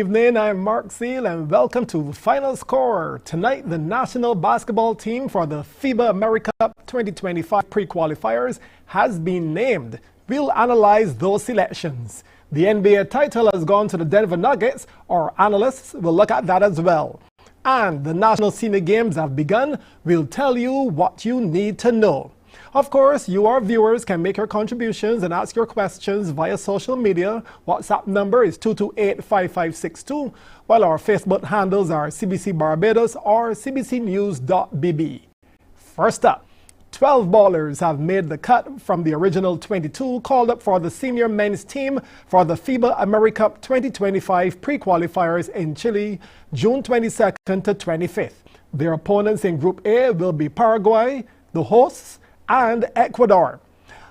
evening, I'm Mark Seal and welcome to Final Score. Tonight, the national basketball team for the FIBA America Cup 2025 pre-qualifiers has been named. We'll analyze those selections. The NBA title has gone to the Denver Nuggets. Our analysts will look at that as well. And the National Senior Games have begun. We'll tell you what you need to know. Of course, you, our viewers, can make your contributions and ask your questions via social media. WhatsApp number is 228-5562, while our Facebook handles are CBC Barbados or cbcnews.bb. First up, 12 ballers have made the cut from the original 22 called up for the senior men's team for the FIBA America Cup 2025 pre-qualifiers in Chile, June 22nd to 25th. Their opponents in Group A will be Paraguay, the hosts, and Ecuador.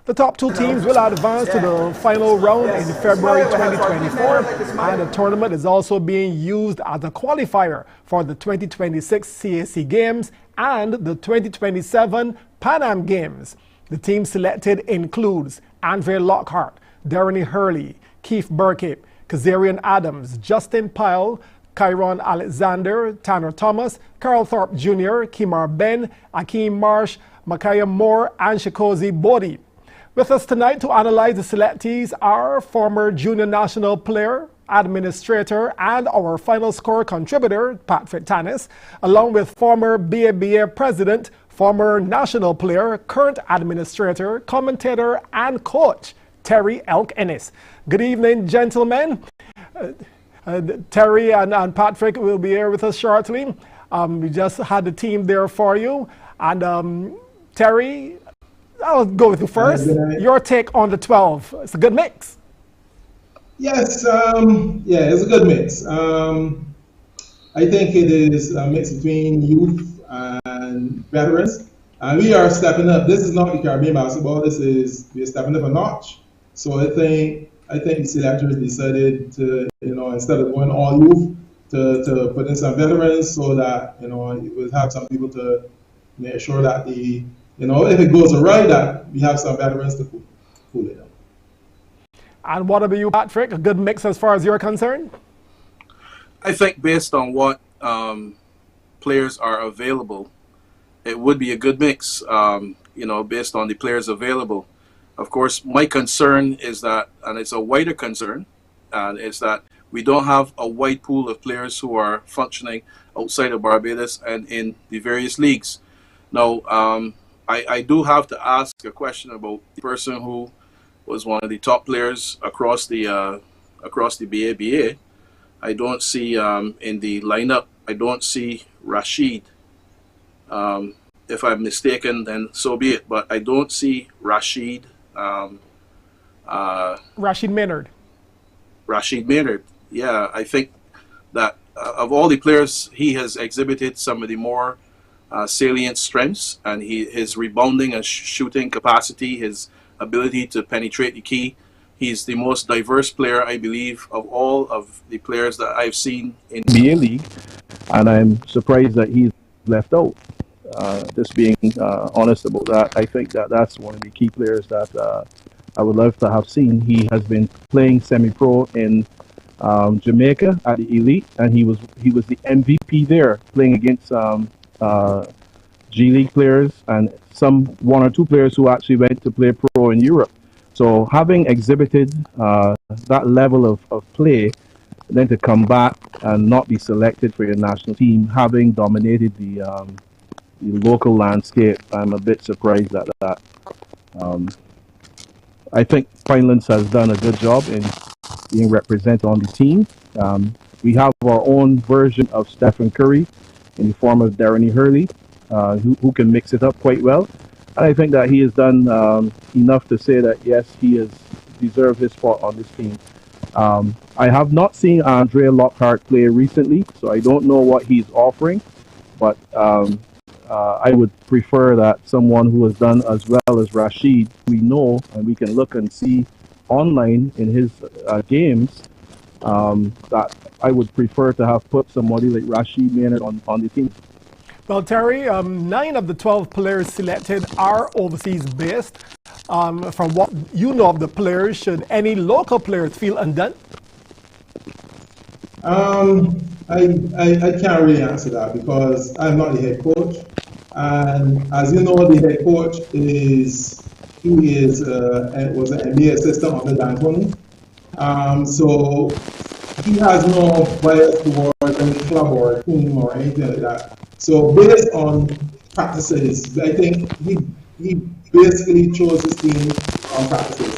The top two teams will advance to the final round in February 2024, and the tournament is also being used as a qualifier for the 2026 CAC Games and the 2027 Pan Am Games. The team selected includes Andre Lockhart, Darren Hurley, Keith Burkett, Kazarian Adams, Justin Pyle, Kyron Alexander, Tanner Thomas, Carl Thorpe Jr., Kimar Ben, Akeem Marsh, Makaya Moore, and Shikozi Bodie. With us tonight to analyze the selectees are former junior national player, administrator, and our Final Score contributor, Patrick Tannis, along with former BABA president, former national player, current administrator, commentator, and coach, Terry Elk Ennis. Good evening, gentlemen. Terry and Patrick will be here with us shortly. We just had the team there for you. And Terry, I'll go with you first. Your take on the 12. It's a good mix. Yes, it's a good mix. I think it is a mix between youth and veterans. And we are stepping up. This is not the Caribbean basketball. We're stepping up a notch. So I think the selectors decided to, instead of going all youth, to put in some veterans so that, we'll have some people to make sure that if it goes awry, that we have some veterans to pull it up. And what about you, Patrick? A good mix as far as you're concerned? I think based on what players are available, it would be a good mix, based on the players available. Of course, my concern is that, and it's a wider concern, is that we don't have a wide pool of players who are functioning outside of Barbados and in the various leagues. Now, I do have to ask a question about the person who was one of the top players across the BABA. I don't see in the lineup, I don't see Rashid. If I'm mistaken, then so be it. But I don't see Rashid. Rashid Maynard. Rashid Maynard. Yeah, I think that of all the players, he has exhibited some of the more salient strengths, and his rebounding and shooting capacity, his ability to penetrate the key. He's the most diverse player, I believe, of all of the players that I've seen in the NBA league, and I'm surprised that he's left out. Just being honest about that, I think that's one of the key players that I would love to have seen. He has been playing semi-pro in Jamaica at the elite, and he was the MVP there, playing against G League players and one or two players who actually went to play pro in Europe. So having exhibited that level of play, then to come back and not be selected for your national team, having dominated the local landscape, I'm a bit surprised at that. I think Pinelands has done a good job in being represented on the team. We have our own version of Stephen Curry in the form of Darren Hurley, who can mix it up quite well. And I think that he has done enough to say that, yes, he has deserved his spot on this team. I have not seen Andre Lockhart play recently, so I don't know what he's offering. But I would prefer that someone who has done as well as Rashid, we know, and we can look and see online in his games, that I would prefer to have put somebody like Rashid Maynard on the team. Well, Terry, 9 of the 12 players selected are overseas based. From what you know of the players, should any local players feel undone? I can't really answer that because I'm not the head coach. And as you know, the head coach was an NBA assistant under D'Antoni. So he has no bias towards any club or team or anything like that. So based on practices, I think he basically chose his team on practices.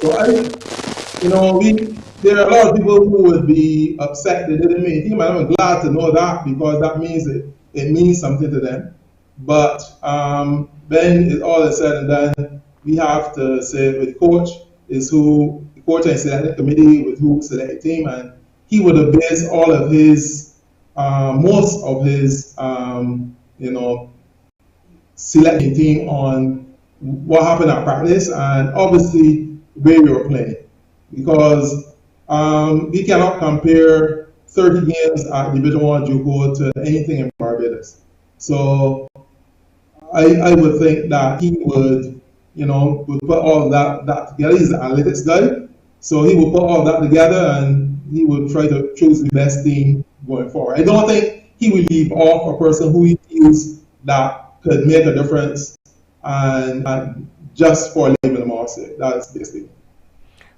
There are a lot of people who would be upset they didn't make a team, and I'm glad to know that because that means it means something to them. But when it all is said and done, we have to say with coach is who the coach and selecting committee with who select the team, and he would have based all of his most of his selecting team on what happened at practice and obviously where we were playing because we cannot compare 30 games at Division One JUCO to anything in Barbados. So I would think that he would put all that together. He's an analytics guy, so he would put all that together and he would try to choose the best team going forward. I don't think he will leave off a person who he feels that could make a difference and just for leaving them off. That's basically.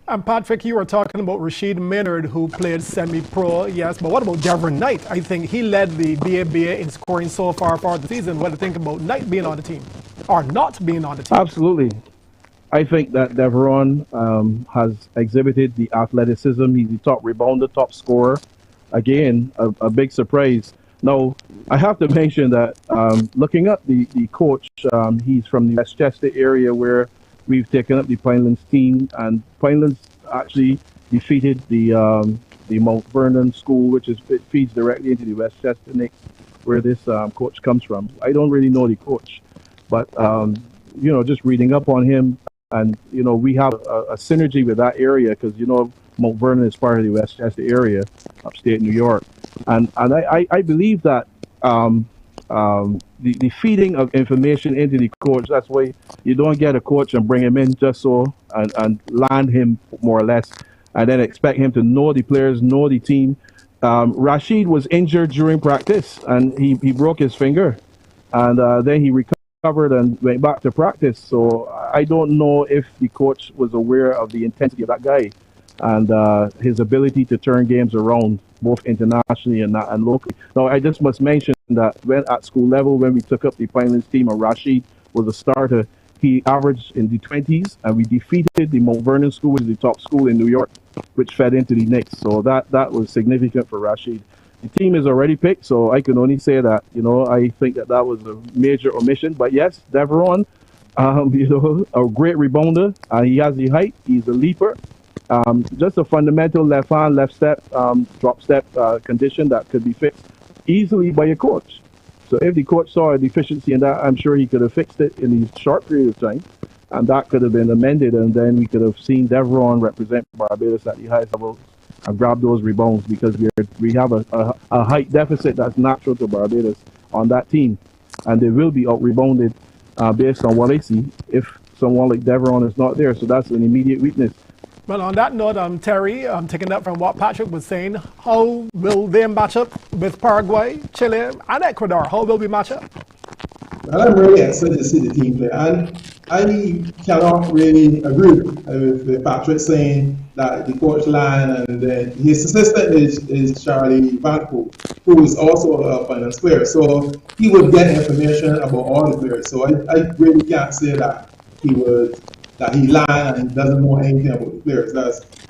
And Patrick, you were talking about Rashid Maynard, who played semi-pro, yes, but what about Devon Knight? I think he led the BABA in scoring so far for the season. What do you think about Knight being on the team or not being on the team? Absolutely. I think that Deveron has exhibited the athleticism. He's the top rebounder, top scorer. Again, a big surprise. Now, I have to mention that looking at the coach, he's from the Westchester area where we've taken up the Pinelands team, and Pinelands actually defeated the Mount Vernon school, which it feeds directly into the Westchester Knicks, where this coach comes from. I don't really know the coach, but just reading up on him, and we have a synergy with that area because Mount Vernon is part of the Westchester area, upstate New York, and I believe that the feeding of information into the coach, that's why you don't get a coach and bring him in just so and land him more or less and then expect him to know the players, know the team. Rashid was injured during practice and he broke his finger and then he recovered and went back to practice. So I don't know if the coach was aware of the intensity of that guy and his ability to turn games around both internationally and locally. Now, I just must mention that when at school level, when we took up the Pinelands team and Rashid was a starter, he averaged in the 20s and we defeated the Mount Vernon school, which is the top school in New York, which fed into the Knicks. So that was significant for Rashid. The team is already picked, so I can only say that, I think that was a major omission. But yes, Deveron, a great rebounder. He has the height. He's a leaper. Just a fundamental left hand, left step, drop step condition that could be fixed easily by a coach. So if the coach saw a deficiency in that, I'm sure he could have fixed it in a short period of time, and that could have been amended, and then we could have seen Deveron represent Barbados at the highest level and grab those rebounds because we have a height deficit that's natural to Barbados on that team, and they will be out rebounded based on what I see if someone like Deveron is not there. So that's an immediate weakness. Well, on that note, Terry, taking up from what Patrick was saying, how will they match up with Paraguay, Chile, and Ecuador? How will we match up? Well, I'm really excited to see the team play, and I cannot really agree with Patrick saying that the coach line and his assistant is Charlie Vanco, who is also a finance player. So he would get information about all the players. So I really can't say that he lied and doesn't know anything about the players.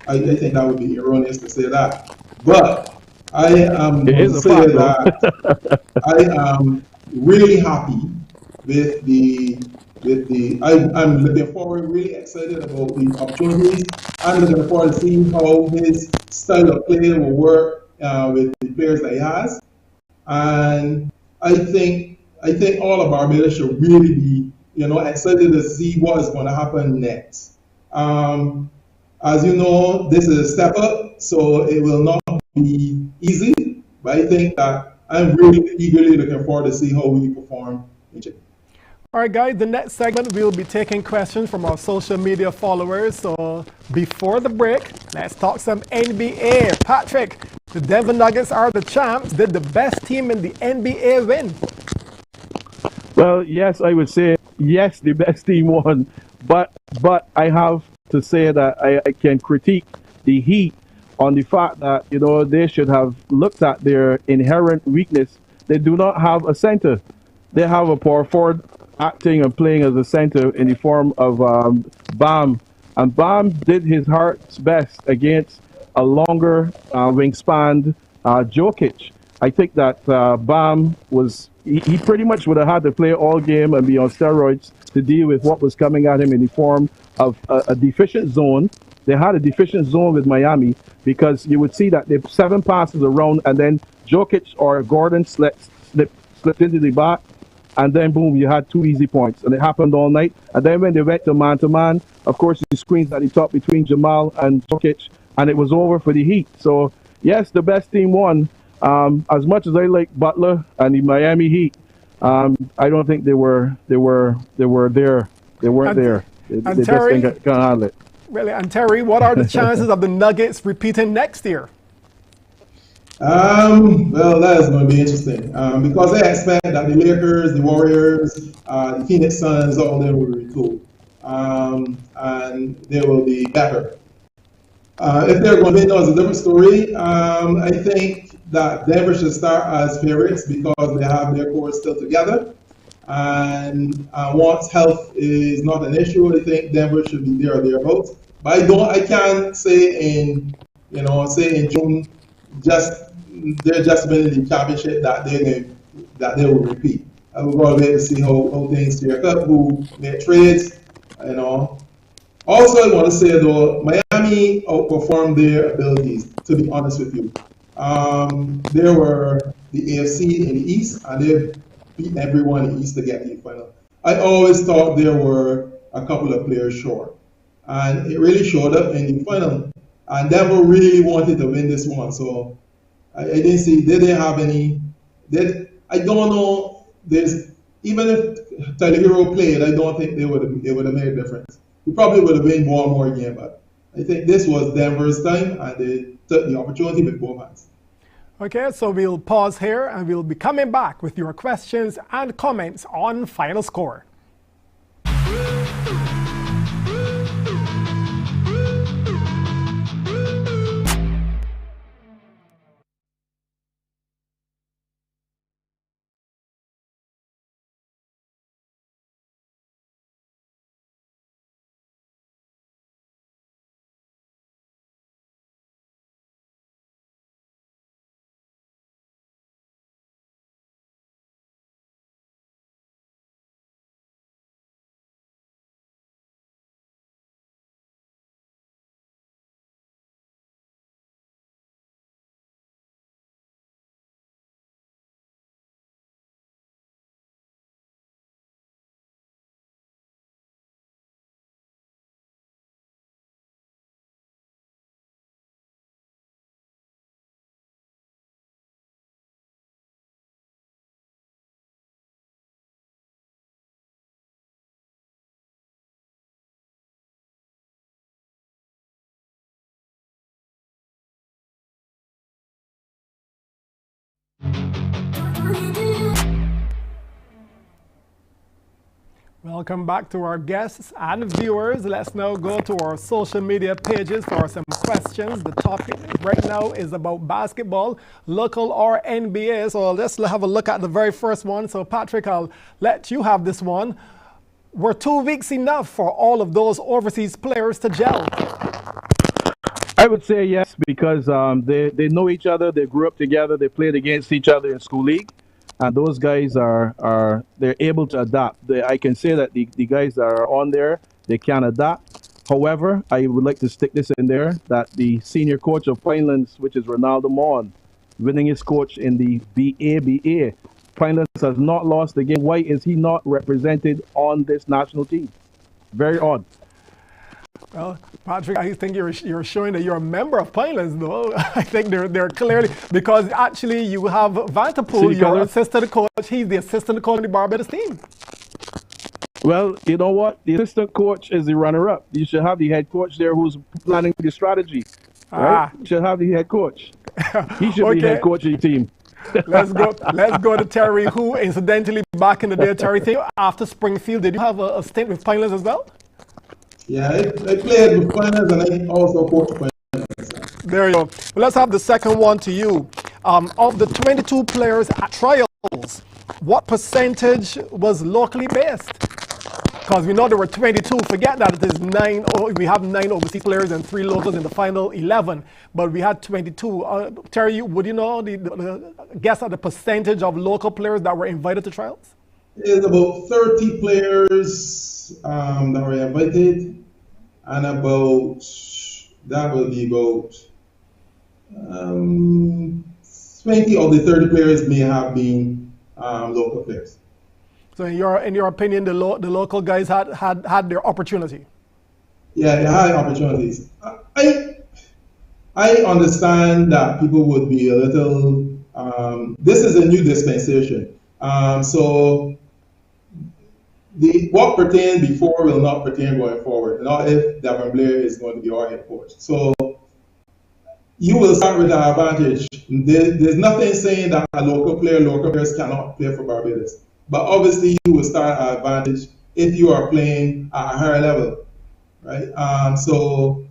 I think that would be erroneous to say that. But I am going to say that I am really happy with I'm looking forward, really excited about the opportunities. I'm looking forward to seeing how his style of play will work with the players that he has. And I think all of Barbados should really be excited to see what is going to happen next. As you know, this is a step up, so it will not be easy, but I think that I'm really eagerly looking forward to see how we perform in Chile. All right, guys, the next segment, we'll be taking questions from our social media followers. So before the break, let's talk some NBA. Patrick, the Denver Nuggets are the champs. Did the best team in the NBA win? Well, yes, I would say yes, the best team won. But I have to say that I can critique the Heat on the fact that, they should have looked at their inherent weakness. They do not have a center. They have a power forward acting and playing as a center in the form of Bam. And Bam did his heart's best against a longer wingspan Jokic. I think that Bam he pretty much would have had to play all game and be on steroids to deal with what was coming at him in the form of a deficient zone. They had a deficient zone with Miami because you would see that they 7 passes around and then Jokic or Gordon slipped into the back, and then boom, you had 2 easy points, and it happened all night. And then when they went to man, of course, the screens at the top between Jamal and Jokic, and it was over for the Heat. So yes, the best team won. As much as I like Butler and the Miami Heat, I don't think they were there. They weren't there. They Terry, just can't handle it. Really, and Terry, what are the chances of the Nuggets repeating next year? Well, that is going to be interesting because I expect that the Lakers, the Warriors, the Phoenix Suns, all of them will retool, and they will be better. If they're going to win, that's a different story. I think that Denver should start as favorites because they have their core still together, and once health is not an issue, I think Denver should be there or thereabouts. But I can't say in June they're just winning the championship that they will repeat. We're going to wait to see how things shake up, who make trades, Also, I want to say though, Miami outperformed their abilities, to be honest with you. They were the AFC in the East, and they beat everyone in the East to get to the final. I always thought there were a couple of players short, and it really showed up in the final. And Denver really wanted to win this one, so I didn't see they didn't have any. I don't know. Even if Tyler Hero played, I don't think they would have made a difference. We probably would have won one more game, but I think this was Denver's time, and they took the opportunity with both hands. Okay, so we'll pause here, and we'll be coming back with your questions and comments on Final Score. Welcome back to our guests and viewers. Let's now go to our social media pages for some questions. The topic right now is about basketball, local or NBA. So let's have a look at the very first one. So Patrick, I'll let you have this one. Were 2 weeks enough for all of those overseas players to gel? I would say yes, because they know each other, they grew up together, they played against each other in school league. And those guys they're able to adapt. I can say that the guys that are on there, they can adapt. However, I would like to stick this in there, that the senior coach of Pinelands, which is Ronaldo Mon, winning his coach in the BABA. Pinelands has not lost the game. Why is he not represented on this national team? Very odd. Well, Patrick, I think you're showing that you're a member of Pinelands, though. I think they're clearly, because actually you have Vanterpool, your assistant coach. He's the assistant coach on the Barbados team. Well, you know what? The assistant coach is the runner-up. You should have the head coach there who's planning the strategy, right? Ah, You should have the head coach. He should be head okay. coach of your team. Let's go. Let's go to Terry, who incidentally back in the day, Terry, after Springfield, did you have a stint with Pioneers as well? Yeah, I played with finals and I also coached finals. There you go. Well, let's have the second one to you. Of the 22 players at trials, what percentage was locally based? Because we know there were 22. Forget that it is nine. We have 9 overseas players and 3 locals in the final 11. But we had 22. Terry, would you know the guess at the percentage of local players that were invited to trials? There's about 30 players that were invited, and that will be about 20 of the 30 players may have been local players. So in your opinion, the local guys had their opportunity. Yeah, they had opportunities. I understand that people would be a little. This is a new dispensation, so what pertained before will not pertain going forward. Not if Davin Blair is going to be our head coach. So you will start with an advantage. There's nothing saying that local players cannot play for Barbados. But obviously, you will start at advantage if you are playing at a higher level, right? So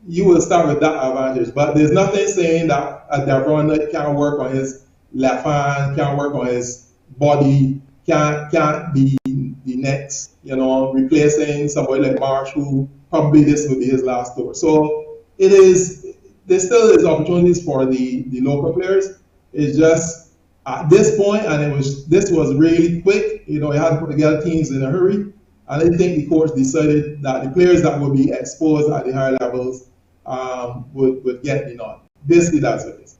you will start with that advantage. But there's nothing saying that a Davron can't work on his left hand, can't work on his body, can't be the next, replacing somebody like Marsh, who probably this will be his last tour. So there still is opportunities for the local players. It's just at this point, and this was really quick. You had to put together teams in a hurry. And I think the coach decided that the players that would be exposed at the higher levels would get the nod. Basically, that's what it is.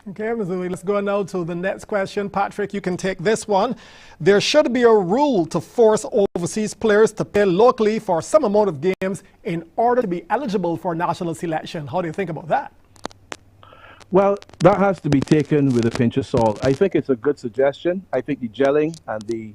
Okay, Missouri, let's go now to the next question. Patrick, you can take this one. There should be a rule to force overseas players to play locally for some amount of games in order to be eligible for national selection. How do you think about that? Well, that has to be taken with a pinch of salt. I think it's a good suggestion. I think the gelling and the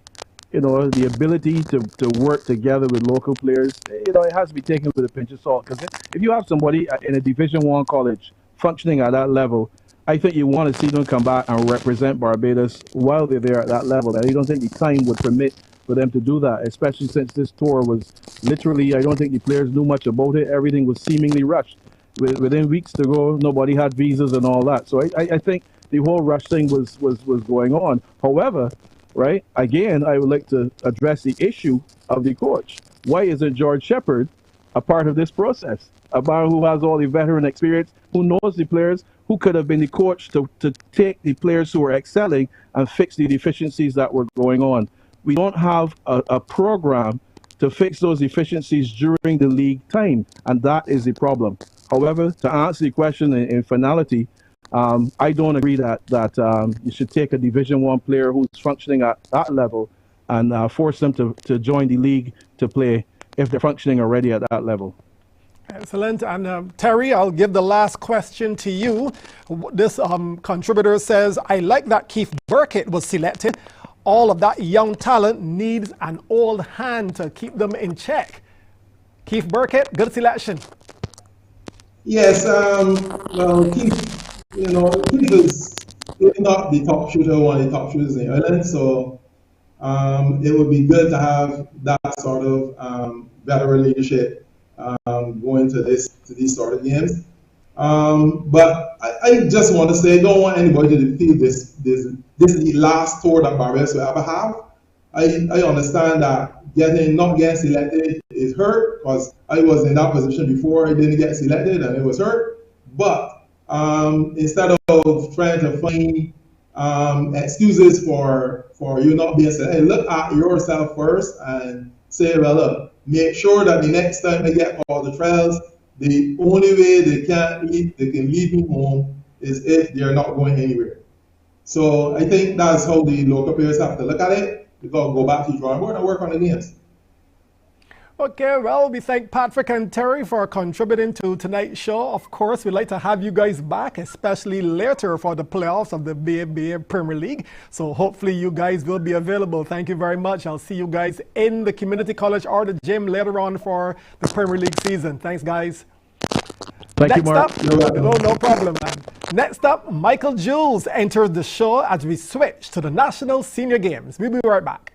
ability to work together with local players, it has to be taken with a pinch of salt. Because if you have somebody in a Division I college functioning at that level, I think you want to see them come back and represent Barbados while they're there at that level. And I don't think the time would permit for them to do that, especially since this tour was literally, I don't think the players knew much about it. Everything was seemingly rushed. Within weeks to go, nobody had visas and all that. So I think the whole rush thing was going on. However, right, again, I would like to address the issue of the coach. Why isn't George Shepard a part of this process? A man who has all the veteran experience, who knows the players, who could have been the coach to take the players who are excelling and fix the deficiencies that were going on. We don't have a program to fix those deficiencies during the league time, and that is the problem. However, to answer the question in finality, I don't agree that you should take a Division I player who's functioning at that level and force them to join the league to play if they're functioning already at that level. Excellent. And Terry, I'll give the last question to you. This contributor says, I like that Keith Burkett was selected. All of that young talent needs an old hand to keep them in check. Keith Burkett, good selection. Yes, well, Keith is not the top shooter, one of the top shooters in Ireland, so it would be good to have that sort of veteran leadership going to these sort of games. But I just want to say, I don't want anybody to feel this is the last tour that Barbados will ever have. I understand that not getting selected is hurt, because I was in that position before. I didn't get selected and it was hurt. But instead of trying to find excuses for you not being selected, look at yourself first and say, well, look, make sure that the next time they get called the trials, the only way they can leave me home is if they're not going anywhere. So I think that's how the local players have to look at it. They've got to go back to the drawing board and work on the games. Okay, well, we thank Patrick and Terry for contributing to tonight's show. Of course, we'd like to have you guys back, especially later for the playoffs of the BA Premier League. So hopefully you guys will be available. Thank you very much. I'll see you guys in the community college or the gym later on for the Premier League season. Thanks, guys. Thank you, Mark. No problem, man. Next up, Michael Jules enters the show as we switch to the National Senior Games. We'll be right back.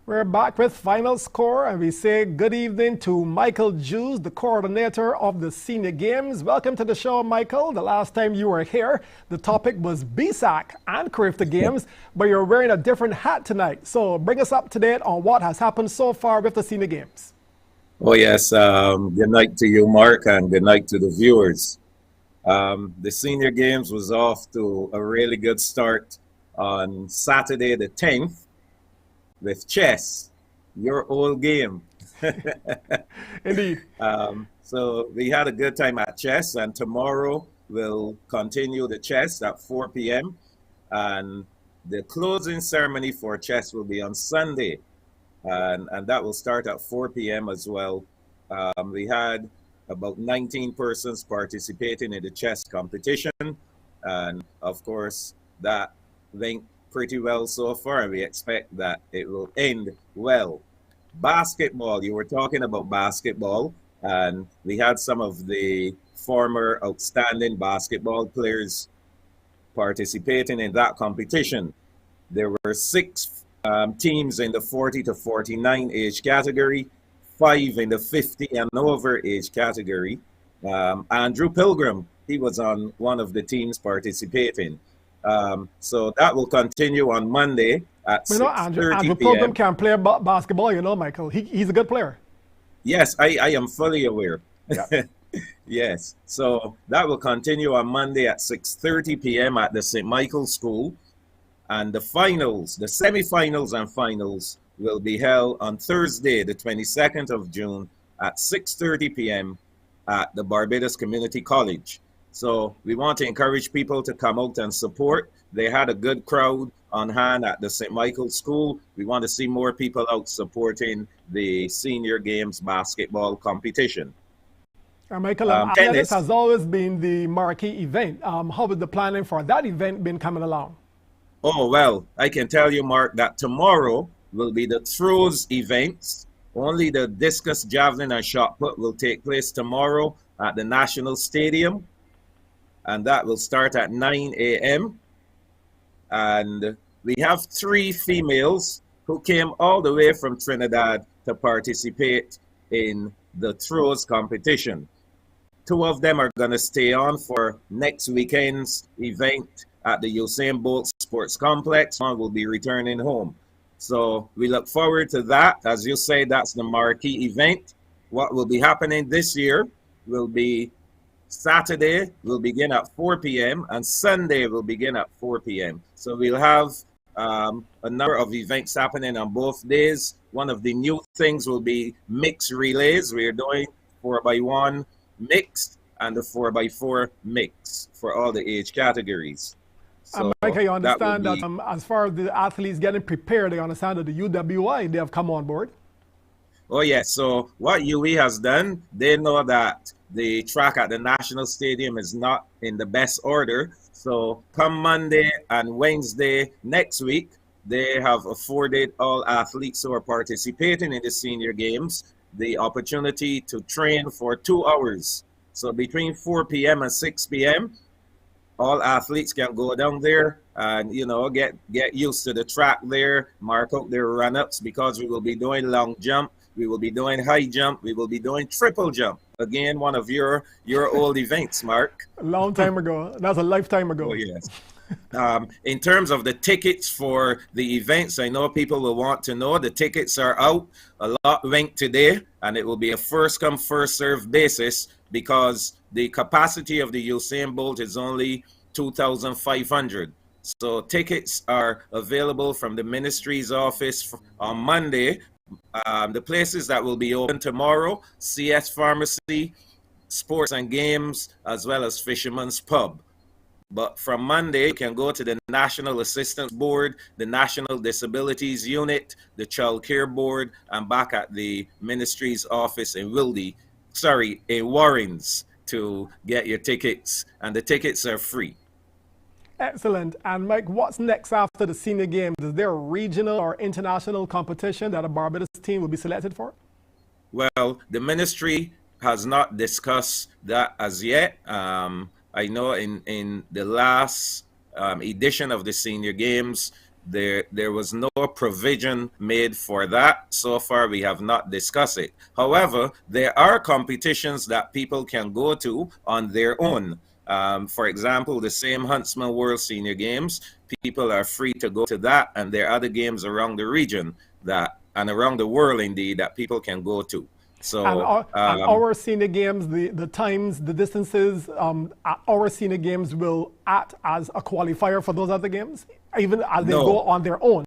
We're back with Final Score, and we say good evening to Michael Jules, the coordinator of the Senior Games. Welcome to the show, Michael. The last time you were here, the topic was BSAC and Crafter Games, but you're wearing a different hat tonight. So bring us up to date on what has happened so far with the Senior Games. Oh, yes. Good night to you, Mark, and good night to the viewers. The Senior Games was off to a really good start on Saturday the 10th. With chess, your old game. Indeed. So we had a good time at chess, and tomorrow we'll continue the chess at 4 p.m. And the closing ceremony for chess will be on Sunday, and that will start at 4 p.m. as well. We had about 19 persons participating in the chess competition, and of course that went pretty well so far, and we expect that it will end well. Basketball, you were talking about basketball, and we had some of the former outstanding basketball players participating in that competition. There were 6 teams in the 40 to 49 age category, 5 in the 50 and over age category. Andrew Pilgrim, he was on one of the teams participating. So that will continue on Monday at 6:30 Andrew p.m. Pilgrim can play basketball, you know, Michael. He's a good player. Yes, I am fully aware. Yeah. Yes. So that will continue on Monday at 6:30 p.m. at the St. Michael's School. And the finals, the semifinals and finals will be held on Thursday, the 22nd of June at 6:30 p.m. at the Barbados Community College. So we want to encourage people to come out and support. They had a good crowd on hand at the St. Michael's School. We want to see more people out supporting the Senior Games basketball competition. Michael, tennis has always been the marquee event. How is the planning for that event been coming along? Oh, well, I can tell you, Mark, that tomorrow will be the throws events. Only the discus, javelin, and shot put will take place tomorrow at the National Stadium. And that will start at 9 a.m. And we have 3 females who came all the way from Trinidad to participate in the throws competition. 2 of them are going to stay on for next weekend's event at the Usain Bolt Sports Complex. One will be returning home. So we look forward to that. As you say, that's the marquee event. What will be happening this year will be Saturday will begin at 4 p.m. and Sunday will begin at 4 p.m. So we'll have a number of events happening on both days. One of the new things will be mixed relays. We're doing 4x1 mixed and the 4x4 mix for all the age categories. So Mike, you understand that as far as the athletes getting prepared, they understand that the UWI, they have come on board? Oh, yes. So what UE has done, they know that the track at the National Stadium is not in the best order. So come Monday and Wednesday next week, they have afforded all athletes who are participating in the Senior Games the opportunity to train for 2 hours. So between 4 p.m. and 6 p.m., all athletes can go down there and, you know, get used to the track there, mark out their run-ups, because we will be doing long jump, we will be doing high jump, we will be doing triple jump. again, one of your old events, Mark. A long time ago. That's a lifetime ago. Oh, yes. In terms of the tickets for the events, I know people will want to know. The tickets are out. A lot went today, and it will be a first come, first served basis because the capacity of the Usain Bolt is only 2,500. So tickets are available from the ministry's office on Monday. The places that will be open tomorrow: CS Pharmacy, Sports and Games, as well as Fisherman's Pub. But from Monday, you can go to the National Assistance Board, the National Disabilities Unit, the Child Care Board, and back at the ministry's office in Warrens to get your tickets. And the tickets are free. Excellent. And Mike, what's next after the Senior Games? Is there a regional or international competition that a Barbados team will be selected for? Well, the ministry has not discussed that as yet. I know in the last edition of the Senior Games, there was no provision made for that. So far, we have not discussed it. However, there are competitions that people can go to on their own. For example, the same Huntsman World Senior Games, people are free to go to that, and there are other games around the region and around the world, indeed, that people can go to. So, and our Senior Games, the times, the distances, our Senior Games will act as a qualifier for those other games, even as they go on their own?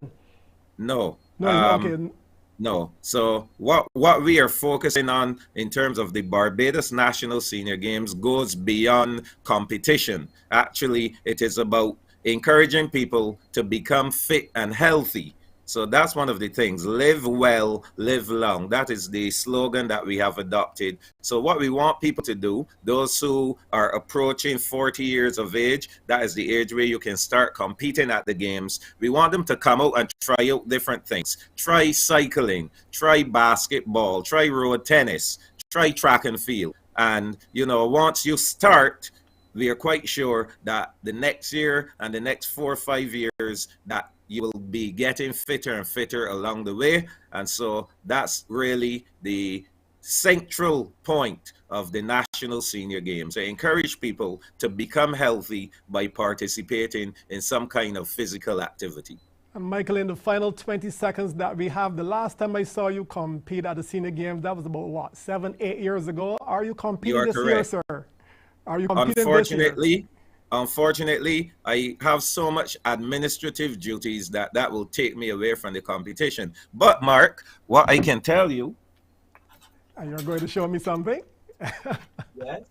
No. Okay. No. So what we are focusing on in terms of the Barbados National Senior Games goes beyond competition. Actually, it is about encouraging people to become fit and healthy. So that's one of the things. Live well, live long. That is the slogan that we have adopted. So what we want people to do, those who are approaching 40 years of age, that is the age where you can start competing at the games. We want them to come out and try out different things. Try cycling, try basketball, try road tennis, try track and field. And, once you start, we are quite sure that the next year and the next 4 or 5 years that you will be getting fitter and fitter along the way. And so that's really the central point of the National Senior Games. I encourage people to become healthy by participating in some kind of physical activity. And Michael, in the final 20 seconds that we have, the last time I saw you compete at the Senior Games, that was about, 7, 8 years ago. Are you competing this year, sir? Are you competing this year? Unfortunately, I have so much administrative duties that will take me away from the competition. But Mark, what I can tell you... And you're going to show me something? Yes.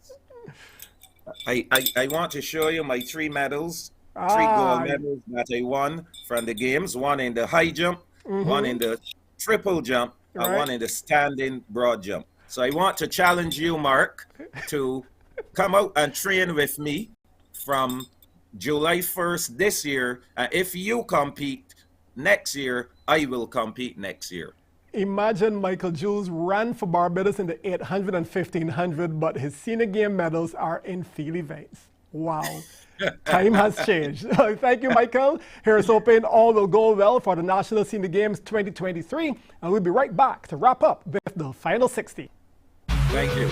I want to show you my 3 medals, 3 gold medals that I won from the games. 1 in the high jump, 1 in the triple jump, and 1 in the standing broad jump. So I want to challenge you, Mark, to come out and train with me from July 1st this year. If you compete next year, I will compete next year. Imagine Michael Jules ran for Barbados in the 800 and 1500, but his Senior Game medals are in field events. Wow. Time has changed. Thank you, Michael. Here's hoping all will go well for the National Senior Games 2023. And we'll be right back to wrap up with the final 60. Thank you.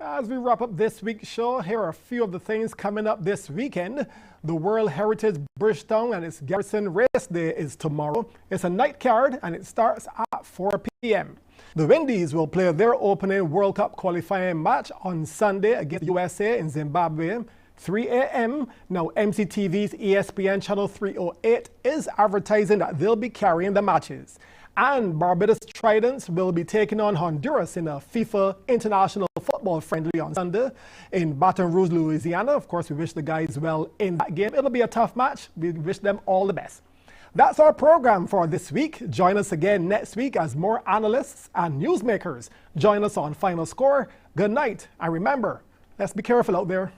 As we wrap up this week's show, here are a few of the things coming up this weekend. The World Heritage Bridgetown and its Garrison Race Day is tomorrow. It's a night card and it starts at 4 p.m. The Windies will play their opening World Cup qualifying match on Sunday against USA in Zimbabwe, 3 a.m. Now, MCTV's ESPN Channel 308 is advertising that they'll be carrying the matches. And Barbados Tridents will be taking on Honduras in a FIFA International Football Friendly on Sunday in Baton Rouge, Louisiana. Of course, we wish the guys well in that game. It'll be a tough match. We wish them all the best. That's our program for this week. Join us again next week as more analysts and newsmakers join us on Final Score. Good night, and remember, let's be careful out there.